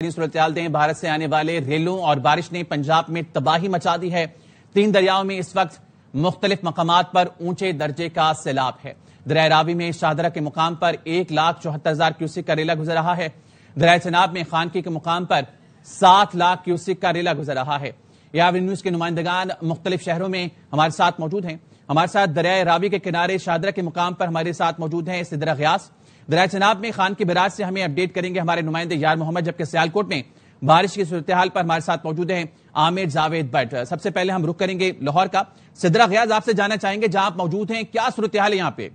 صورتحال دیں۔ بھارت سے آنے والے ریلوں اور بارش نے پنجاب میں تباہی مچا دی ہے۔ 3 دریاؤں میں اس وقت مختلف مقامات پر اونچے درجے کا سیلاب ہے۔ دریائے راوی میں شاہدرہ کے مقام پر 1,74,000 کیوسک کا ریلا گزر رہا ہے۔ دریائے چناب میں خانقی کے مقام پر 7 لاکھ کیوسک کا ریلا گزر رہا ہے۔ ایون نیوز کے نمائندگان مختلف شہروں میں ہمارے ساتھ موجود ہیں۔ ہمارے ساتھ دریائے راوی کے کنارے شاہدرہ کے مقام پر ہمارے ساتھ موجود ہیں سدرہ غیاث۔ دریائے چناب میں خان کی براج سے ہمیں اپڈیٹ کریں گے ہمارے نمائندے یار محمد، جبکہ سیالکوٹ میں بارش کی صورتحال پر ہمارے ساتھ موجود ہیں عامر جاوید بٹ۔ سب سے پہلے ہم رخ کریں گے لاہور کا۔ سدرہ غیاث، آپ سے جاننا چاہیں گے جہاں آپ موجود ہیں کیا صورتحال ہے یہاں پہ؟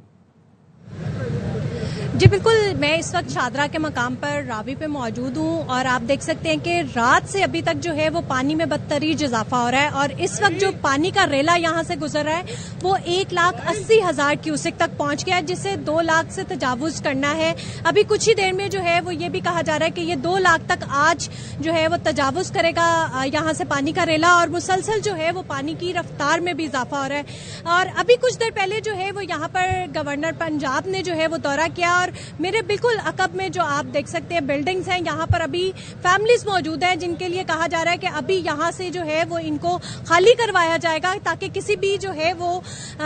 جی بالکل، میں اس وقت شاہدرہ کے مقام پر راوی پہ موجود ہوں اور آپ دیکھ سکتے ہیں کہ رات سے ابھی تک جو ہے وہ پانی میں بدتریج اضافہ ہو رہا ہے اور اس وقت جو پانی کا ریلا یہاں سے گزر رہا ہے وہ 1,80,000 کیوسک تک پہنچ گیا ہے، جسے 2 لاکھ سے تجاوز کرنا ہے۔ ابھی کچھ ہی دیر میں جو ہے وہ یہ بھی کہا جا رہا ہے کہ یہ 2 لاکھ تک آج جو ہے وہ تجاوز کرے گا یہاں سے پانی کا ریلا، اور مسلسل جو ہے وہ پانی کی رفتار میں بھی اضافہ ہو رہا ہے۔ اور ابھی کچھ دیر پہلے جو ہے وہ یہاں پر گورنر پنجاب نے جو ہے وہ دورہ کیا اور میرے بالکل عقب میں جو آپ دیکھ سکتے ہیں بلڈنگز ہیں، یہاں پر ابھی فیملیز موجود ہیں جن کے لیے کہا جا رہا ہے کہ ابھی یہاں سے جو ہے وہ ان کو خالی کروایا جائے گا تاکہ کسی بھی جو ہے وہ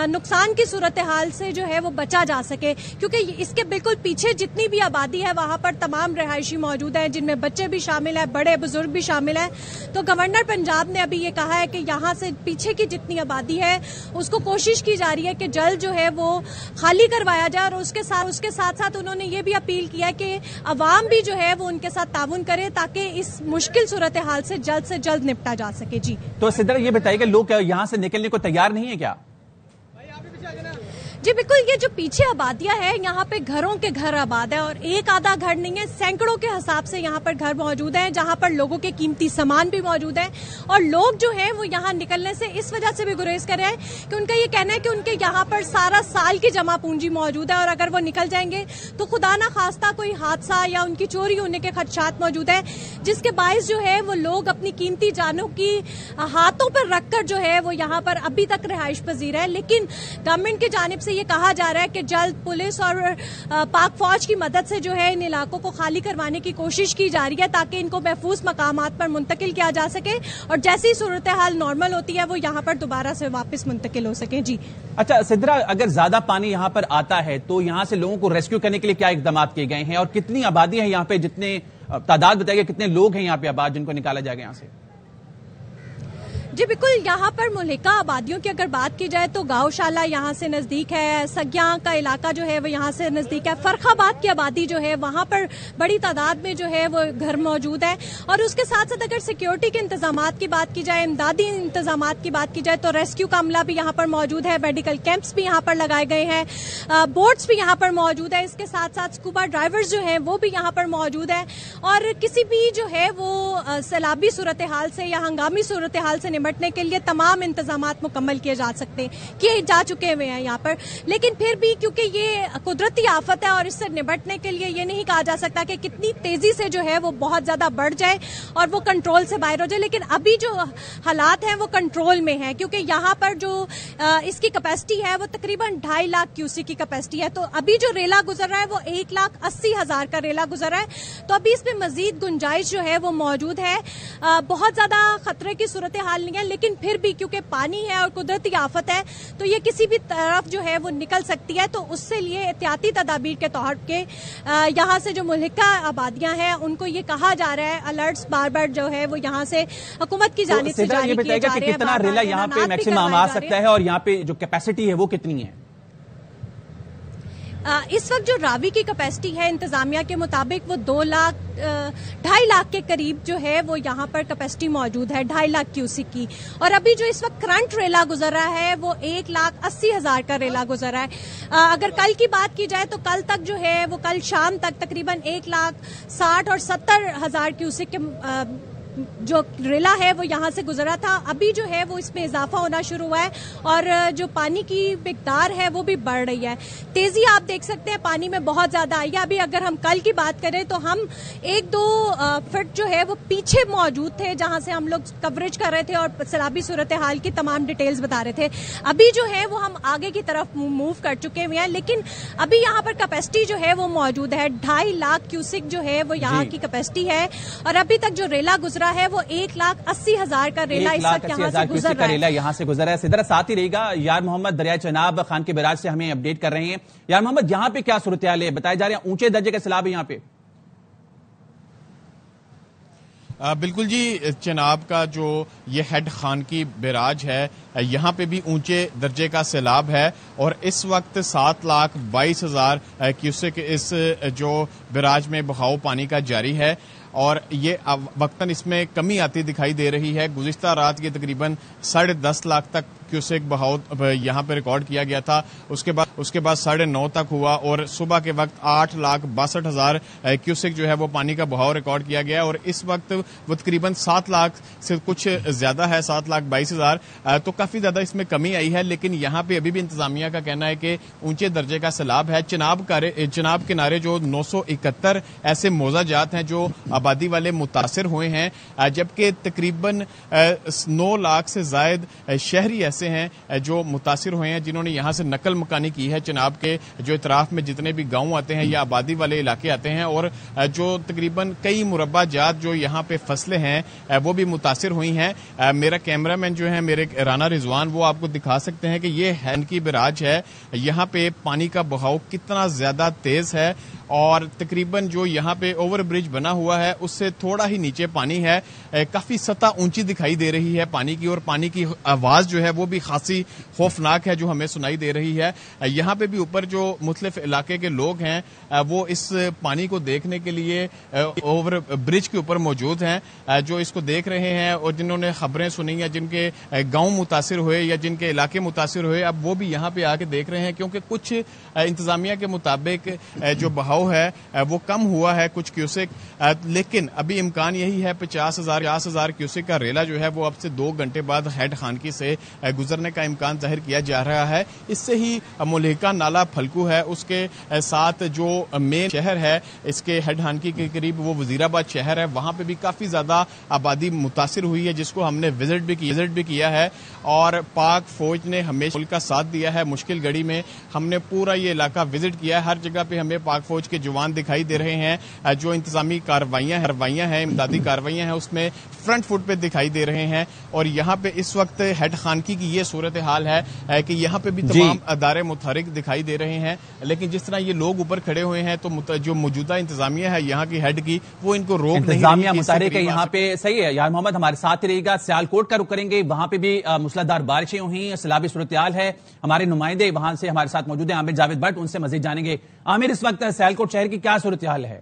نقصان کی صورتحال سے جو ہے وہ بچا جا سکے، کیونکہ اس کے بالکل پیچھے جتنی بھی آبادی ہے وہاں پر تمام رہائشی موجود ہیں جن میں بچے بھی شامل ہیں، بڑے بزرگ بھی شامل ہیں۔ تو گورنر پنجاب نے ابھی یہ کہا ہے کہ یہاں سے پیچھے کی جتنی آبادی ہے اس کو کوشش کی جا رہی ہے کہ جلد جو ہے وہ خالی کروایا جائے، اور اس کے ساتھ ساتھ انہوں نے یہ بھی اپیل کیا کہ عوام بھی جو ہے وہ ان کے ساتھ تعاون کرے تاکہ اس مشکل صورتحال سے جلد نپٹا جا سکے۔ جی تو سدرہ یہ بتائیے کہ لوگ یہاں سے نکلنے کو تیار نہیں ہے کیا؟ جی بالکل، یہ جو پیچھے آبادیاں ہیں یہاں پہ گھروں کے گھر آباد ہے اور ایک آدھا گھر نہیں ہے، سینکڑوں کے حساب سے یہاں پر گھر موجود ہیں جہاں پر لوگوں کے قیمتی سامان بھی موجود ہیں، اور لوگ جو ہیں وہ یہاں نکلنے سے اس وجہ سے بھی گریز کر رہے ہیں کہ ان کا یہ کہنا ہے کہ ان کے یہاں پر سارا سال کی جمع پونجی موجود ہے اور اگر وہ نکل جائیں گے تو خدا نہ خواستہ کوئی حادثہ یا ان کی چوری ہونے کے خدشات موجود ہیں، جس کے باعث جو ہے وہ لوگ اپنی قیمتی جانوں کی ہاتھوں پر رکھ کر جو ہے وہ یہاں پر ابھی تک رہائش پذیر ہے۔ لیکن گورنمنٹ کی جانب سے یہ کہا جا رہا ہے کہ جلد پولیس اور پاک فوج کی مدد سے جو ہے ان علاقوں کو خالی کروانے کی کوشش کی جا رہی ہے تاکہ ان کو محفوظ مقامات پر منتقل کیا جا سکے اور جیسی صورتحال نارمل ہوتی ہے وہ یہاں پر دوبارہ سے واپس منتقل ہو سکیں۔ جی اچھا سدرہ، اگر زیادہ پانی یہاں پر آتا ہے تو یہاں سے لوگوں کو ریسکیو کرنے کے لیے کیا اقدامات کیے گئے ہیں اور کتنی آبادی ہے یہاں پہ، جتنے تعداد بتائیے کتنے لوگ ہیں یہاں پہ آباد جن کو نکالا جائے گا یہاں سے؟ جی بالکل، یہاں پر ملحقہ آبادیوں کی اگر بات کی جائے تو گاؤں شالہ یہاں سے نزدیک ہے، سگیاں کا علاقہ جو ہے وہ یہاں سے نزدیک ہے، فرخ آباد کی آبادی جو ہے وہاں پر بڑی تعداد میں جو ہے وہ گھر موجود ہے، اور اس کے ساتھ ساتھ اگر سیکیورٹی کے انتظامات کی بات کی جائے، امدادی انتظامات کی بات کی جائے تو ریسکیو کا عملہ بھی یہاں پر موجود ہے، میڈیکل کیمپس بھی یہاں پر لگائے گئے ہیں، بوٹس بھی یہاں پر موجود ہے، اس کے ساتھ ساتھ اسکوبا ڈرائیورز جو ہیں وہ بھی یہاں پر موجود ہیں، اور کسی بھی جو ہے وہ سیلابی صورتحال سے یا ہنگامی صورتحال سے نمٹنے کے لیے تمام انتظامات مکمل کیے جا چکے ہوئے ہیں یہاں پر۔ لیکن پھر بھی کیونکہ یہ قدرتی آفت ہے اور اس سے نمٹنے کے لیے یہ نہیں کہا جا سکتا کہ کتنی تیزی سے جو ہے وہ بہت زیادہ بڑھ جائے اور وہ کنٹرول سے باہر ہو جائے، لیکن ابھی جو حالات ہیں وہ کنٹرول میں ہیں کیونکہ یہاں پر جو اس کی کیپیسٹی ہے وہ تقریباً 2.5 لاکھ کیوسک کی کیپیسٹی ہے، تو ابھی جو ریلا گزر رہا ہے وہ 1,80,000 کا ریلا گزر رہا ہے، تو ابھی اس میں مزید گنجائش جو ہے وہ موجود ہے۔ بہت زیادہ خطرے کی صورتحال نہیں ہے، لیکن پھر بھی کیونکہ پانی ہے اور قدرتی آفت ہے تو یہ کسی بھی طرف جو ہے وہ نکل سکتی ہے، تو اس سے لیے احتیاطی تدابیر کے طور پہ یہاں سے جو ملحقہ آبادیاں ہیں ان کو یہ کہا جا رہا ہے، الرٹس بار بار جو ہے وہ یہاں سے حکومت کی جانب سے جاری کیے جا رہے ہیں۔ کتنا ریلا یہاں پہ میکسیمم آ سکتا ہے اور یہاں پہ جو کیپیسٹی ہے وہ کتنی ہے؟ اس وقت جو راوی کی کیپیسٹی ہے انتظامیہ کے مطابق وہ 2.5 لاکھ کے قریب جو ہے وہ یہاں پر کیپیسٹی موجود ہے، 2.5 لاکھ کیوسک کی، اور ابھی جو اس وقت کرنٹ ریلا گزر رہا ہے وہ 1,80,000 کا ریلا گزر رہا ہے۔ اگر کل کی بات کی جائے تو کل تک جو ہے وہ کل شام تک تقریباً 1,60,000 اور 70,000 کیوسک کے جو ریلا ہے وہ یہاں سے گزرا تھا. ابھی جو ہے وہ اس میں اضافہ ہونا شروع ہوا ہے اور جو پانی کی مقدار ہے وہ بھی بڑھ رہی ہے. تیزی آپ دیکھ سکتے ہیں پانی میں بہت زیادہ آئی ہے. ابھی اگر ہم کل کی بات کریں تو ہم 1-2 فٹ جو ہے وہ پیچھے موجود تھے جہاں سے ہم لوگ کوریج کر رہے تھے اور سیلابی صورتحال کی تمام ڈیٹیلز بتا رہے تھے. ابھی جو ہے وہ ہم آگے کی طرف موو کر چکے ہوئے ہیں, لیکن ابھی یہاں پر کیپیسٹی جو ہے وہ موجود ہے. 2.5 لاکھ کیوسک جو ہے وہ یہاں کی کیپیسٹی ہے اور ابھی تک جو ریلا گزرا ہے وہ 1,80,000 کا ریلا اس وقت یہاں سے گزر رہا ہے. یہاں سے گزر رہا ہے. سدھر ساتھ ہی رہے گا. یار محمد دریائے چناب خان کے بیراج سے ہمیں اپڈیٹ کر رہے ہیں. یار محمد یہاں پہ کیا صورتحال ہے؟ بتائے جا رہے ہیں اونچے درجے کا سیلاب ہے یہاں پہ. بالکل جی, چناب کا جو یہ ہیڈ خان کی بیراج ہے یہاں پہ بھی اونچے درجے کا سیلاب ہے اور اس وقت 7,22,000 کیوسک اس جو بیراج میں بہاؤ پانی کا جاری ہے اور یہ وقتاً اس میں کمی آتی دکھائی دے رہی ہے. گزشتہ رات یہ تقریباً 10.5 لاکھ تک کیوسک بہاؤ یہاں پہ ریکارڈ کیا گیا تھا. اس کے بعد 9.5 تک ہوا اور صبح کے وقت 8,62,000 کیوسک جو ہے وہ پانی کا بہاؤ ریکارڈ کیا گیا اور اس وقت وہ تقریباً 7 لاکھ سے کچھ زیادہ ہے, 7,22,000. تو کافی زیادہ اس میں کمی آئی ہے, لیکن یہاں پہ ابھی بھی انتظامیہ کا کہنا ہے کہ اونچے درجے کا سیلاب ہے. چناب کنارے جو 971 ایسے موضع جات ہیں جو آبادی والے متاثر ہوئے ہیں, جبکہ تقریباً 9 لاکھ سے زائد شہری ایسے ہیں جو متاثر ہوئے ہیں جنہوں نے یہاں سے نقل مکانی کی ہے. چناب کے جو اطراف میں جتنے بھی گاؤں آتے ہیں یا آبادی والے علاقے آتے ہیں اور جو تقریباً کئی مربع جات جو یہاں پہ فصلیں ہیں وہ بھی متاثر ہوئی ہیں. میرا کیمرہ مین جو ہے میرے رانا رضوان وہ آپ کو دکھا سکتے ہیں کہ یہ ہین کی بیراج ہے. یہاں پہ پانی کا بہاؤ کتنا زیادہ تیز ہے اور تقریباً جو یہاں پہ اوور برج بنا ہوا ہے اس سے تھوڑا ہی نیچے پانی ہے. کافی سطح اونچی دکھائی دے رہی ہے پانی کی اور پانی کی آواز جو ہے وہ بھی خاصی خوفناک ہے جو ہمیں سنائی دے رہی ہے. یہاں پہ بھی اوپر جو مختلف علاقے کے لوگ ہیں وہ اس پانی کو دیکھنے کے لیے اوور برج کے اوپر موجود ہیں, جو اس کو دیکھ رہے ہیں اور جنہوں نے خبریں سنی ہیں جن کے گاؤں متاثر ہوئے یا جن کے علاقے متاثر ہوئے اب وہ بھی یہاں پہ آ کے دیکھ رہے ہیں کیونکہ کچھ انتظامیہ کے مطابق جو بہاؤ ہے وہ کم ہوا ہے کچھ کیوسک, لیکن ابھی امکان یہی ہے 50,000 کیوسک کا ریلا جو ہے وہ اب سے 2 گھنٹے بعد ہیڈ خانکی سے گزرنے کا امکان ظاہر کیا جا رہا ہے. اس سے ہی ملحقہ نالا پھلکو ہے اس کے ساتھ جو مین شہر ہے اس کے ہیڈ خانکی کے قریب وہ وزیرآباد شہر ہے, وہاں پہ بھی کافی زیادہ آبادی متاثر ہوئی ہے جس کو ہم نے وزٹ بھی کیا ہے اور پاک فوج نے ہمیشہ ملک کا ساتھ دیا ہے. مشکل گھڑی میں ہم نے پورا یہ علاقہ وزٹ کیا ہے. ہر جگہ پہ ہمیں پاک فوج کے جوان دکھائی دے رہے ہیں. جو انتظامی کاروائیاں ہیں امدادی کاروائیاں ہیں اس میں فرنٹ فٹ پہ دکھائی دے رہے ہیں اور یہاں پہ اس وقت ہیڈ خانکی کی یہ صورتحال ہے کہ یہاں پہ بھی تمام ادارے متحرک دکھائی دے رہے ہیں, لیکن جس طرح یہ لوگ اوپر کھڑے ہوئے ہیں تو جو موجودہ انتظامیہ ہے یہاں کی ہیڈ کی وہ ان کو روک نہیں رہی. انتظامیہ متحرک ہے یہاں پہ. صحیح ہے یار محمد, ہمارے ساتھ رہے گا. سیالکوٹ کا رخ کریں گے, وہاں پہ بھی موسلادھار بارشیں ہوئی, سیلابی صورتحال ہے. ہمارے نمائندے وہاں سے ہمارے ساتھ موجود ہیں عامر جاوید بٹ, ان سے مزید جانیں گے. عامر, اس وقت سیالکوٹ شہر کی کیا صورتحال ہے؟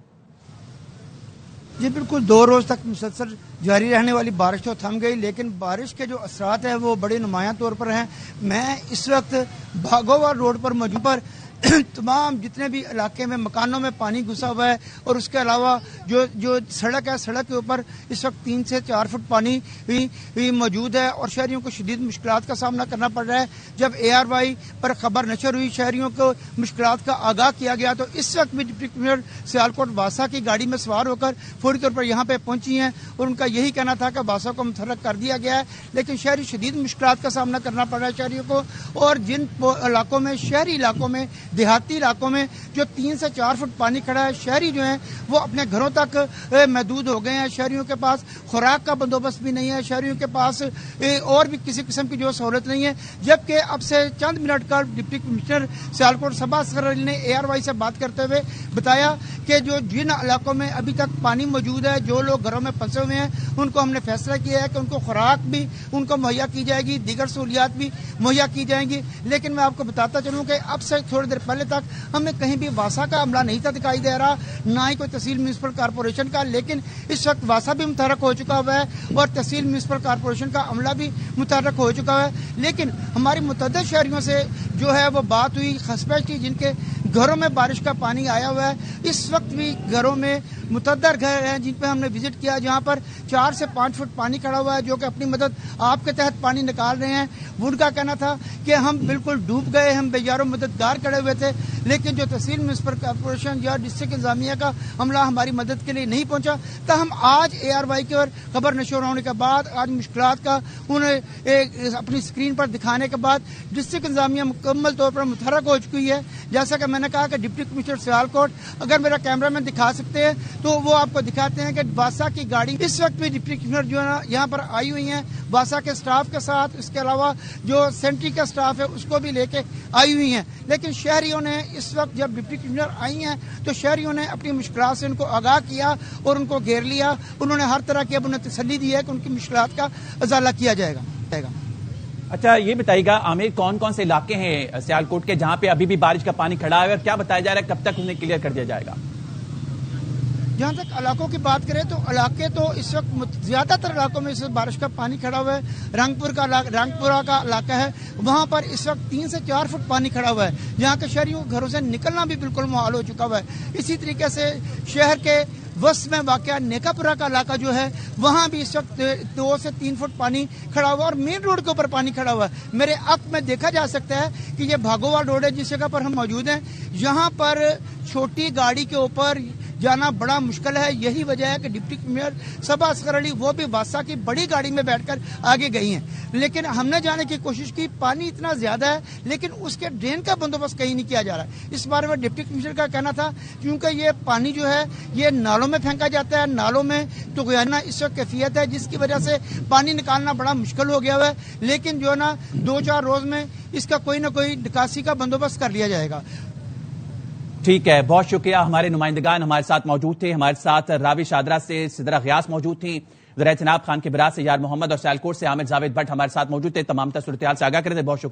جی بالکل 2 روز تک مسلسل جاری رہنے والی بارش تو تھم گئی, لیکن بارش کے جو اثرات ہیں وہ بڑے نمایاں طور پر ہیں. میں اس وقت بھاگوار روڈ پر موجود پر تمام جتنے بھی علاقے میں مکانوں میں پانی گھسا ہوا ہے اور اس کے علاوہ جو سڑک ہے سڑک کے اوپر اس وقت 3 سے 4 فٹ پانی بھی موجود ہے اور شہریوں کو شدید مشکلات کا سامنا کرنا پڑ رہا ہے. جب ARY پر خبر نشر ہوئی شہریوں کو مشکلات کا آگاہ کیا گیا تو اس وقت بھی ڈپٹی کمشنر سیالکوٹ واسا کی گاڑی میں سوار ہو کر فوری طور پر یہاں پہ پہنچی ہیں اور ان کا یہی کہنا تھا کہ واسا کو متحرک کر دیا گیا ہے, لیکن شہری شدید مشکلات کا سامنا کرنا پڑ رہا ہے شہریوں کو. اور جن علاقوں میں شہری علاقوں میں دیہاتی علاقوں میں جو 3 سے 4 فٹ پانی کھڑا ہے شہری جو ہیں وہ اپنے گھروں تک محدود ہو گئے ہیں. شہریوں کے پاس خوراک کا بندوبست بھی نہیں ہے, شہریوں کے پاس اور بھی کسی قسم کی جو سہولت نہیں ہے. جبکہ اب سے چند منٹ کا ڈپٹی کمشنر سیالکوٹ صبا اصغر علی نے ARY سے بات کرتے ہوئے بتایا کہ جن علاقوں میں ابھی تک پانی موجود ہے, جو لوگ گھروں میں پھنسے ہوئے ہیں, ان کو ہم نے فیصلہ کیا ہے کہ ان کو خوراک بھی ان کو مہیا کی جائے گی, دیگر سہولیات بھی مہیا کی جائیں گی. لیکن میں آپ کو بتاتا چلوں کہ اب سے تھوڑی دیر پہلے تک ہمیں کہیں بھی واسا کا عملہ نہیں تھا دکھائی دے رہا, نہ ہی کوئی تحصیل میونسپل کارپوریشن کا, لیکن اس وقت واسا بھی متحرک ہو چکا ہوا ہے اور تحصیل میونسپل کارپوریشن کا عملہ بھی متحرک ہو چکا ہے. لیکن ہماری متعدد شہریوں سے جو ہے وہ بات ہوئی, اسپیشلی جن کے گھروں میں بارش کا پانی آیا ہوا ہے, اس وقت بھی گھروں میں متعدد گھر ہیں جن پہ ہم نے وزٹ کیا جہاں پر 4 سے 5 فٹ پانی کھڑا ہوا ہے جو کہ اپنی مدد آپ کے تحت پانی نکال رہے ہیں. ان کا کہنا تھا کہ ہم بالکل ڈوب گئے, ہم بے یارو مددگار کھڑے ہوئے تھے, لیکن جو تحصیل میونسپل کارپوریشن یا ڈسٹرکٹ انتظامیہ کا عملہ ہماری مدد کے لیے نہیں پہنچا. تاہم آج ARY کے خبر نشر ہونے کے بعد, آج مشکلات کا انہیں اپنی اسکرین پر دکھانے کے بعد ڈسٹرکٹ انتظامیہ مکمل طور پر متحرک ہو چکی ہے. جیسا کہ میں نے کہا کہ ڈپٹی کمشنر سیالکوٹ, اگر میرا کیمرہ مین دکھا سکتے ہیں تو وہ آپ کو دکھاتے ہیں کہ باسا کی گاڑی اس وقت بھی ڈپٹی کمشنر جو ہے نا یہاں پر آئی ہوئی ہیں باسا کے سٹاف کے ساتھ, اس کے علاوہ جو سینٹری کا سٹاف ہے اس کو بھی لے کے آئی ہوئی ہیں. لیکن شہریوں نے اس وقت جب ڈپٹی کمشنر آئی ہیں تو شہریوں نے اپنی مشکلات سے ان کو آگاہ کیا اور ان کو گھیر لیا. انہوں نے ہر طرح کی اب انہیں تسلی دی ہے کہ ان کی مشکلات کا ازالہ کیا جائے گا. اچھا یہ بتائیے گا عامر, کون کون سے علاقے ہیں سیالکوٹ کے جہاں پہ ابھی بھی بارش کا پانی کھڑا ہے, اور کیا بتایا جا رہا ہے کب تک انہیں کلیئر کر دیا جائے گا؟ جہاں تک علاقوں کی بات کریں تو علاقے تو اس وقت زیادہ تر علاقوں میں اس بارش کا پانی کھڑا ہوا ہے. رنگپورہ کا علاقہ ہے, وہاں پر اس وقت 3 سے 4 فٹ پانی کھڑا ہوا ہے, جہاں کے شہریوں گھروں سے نکلنا بھی بالکل محال ہو چکا ہوا ہے. اسی طریقے سے شہر کے وسط میں واقع نیکا پورہ کا علاقہ جو ہے وہاں بھی اس وقت 2 سے 3 فٹ پانی کھڑا ہوا اور مین روڈ کے اوپر پانی کھڑا ہوا ہے. میرے عقب میں دیکھا جا سکتا ہے کہ یہ بھاگوواڑ روڈ ہے جس جگہ پر ہم موجود ہیں. یہاں پر چھوٹی گاڑی کے اوپر جانا بڑا مشکل ہے. یہی وجہ ہے کہ ڈپٹی کمشنر صبا اصغر علی وہ بھی بادشاہ کی بڑی گاڑی میں بیٹھ کر آگے گئی ہیں. لیکن ہم نے جانے کی کوشش کی, پانی اتنا زیادہ ہے لیکن اس کے ڈرین کا بندوبست کہیں نہیں کیا جا رہا ہے. اس بارے میں ڈپٹی کمشنر کا کہنا تھا کیونکہ یہ پانی جو ہے یہ نالوں میں پھینکا جاتا ہے, نالوں میں طغیانہ اس وقت کیفیت ہے جس کی وجہ سے پانی نکالنا بڑا مشکل ہو گیا ہوا ہے. لیکن جو ہے نا 2-4 روز میں اس کا کوئی نہ کوئی نکاسی کا بندوبست کر لیا جائے گا. ٹھیک ہے, بہت شکریہ. ہمارے نمائندگان ہمارے ساتھ موجود تھے. ہمارے ساتھ راوی شادرہ سے سدرہ غیاث موجود تھیں, ذرائع چناب خان کے براہ سے یار محمد, اور سیالکوٹ سے عامر جاوید بٹ ہمارے ساتھ موجود تھے. تمام صورتحال سے آگاہ کرتے. بہت شکریہ.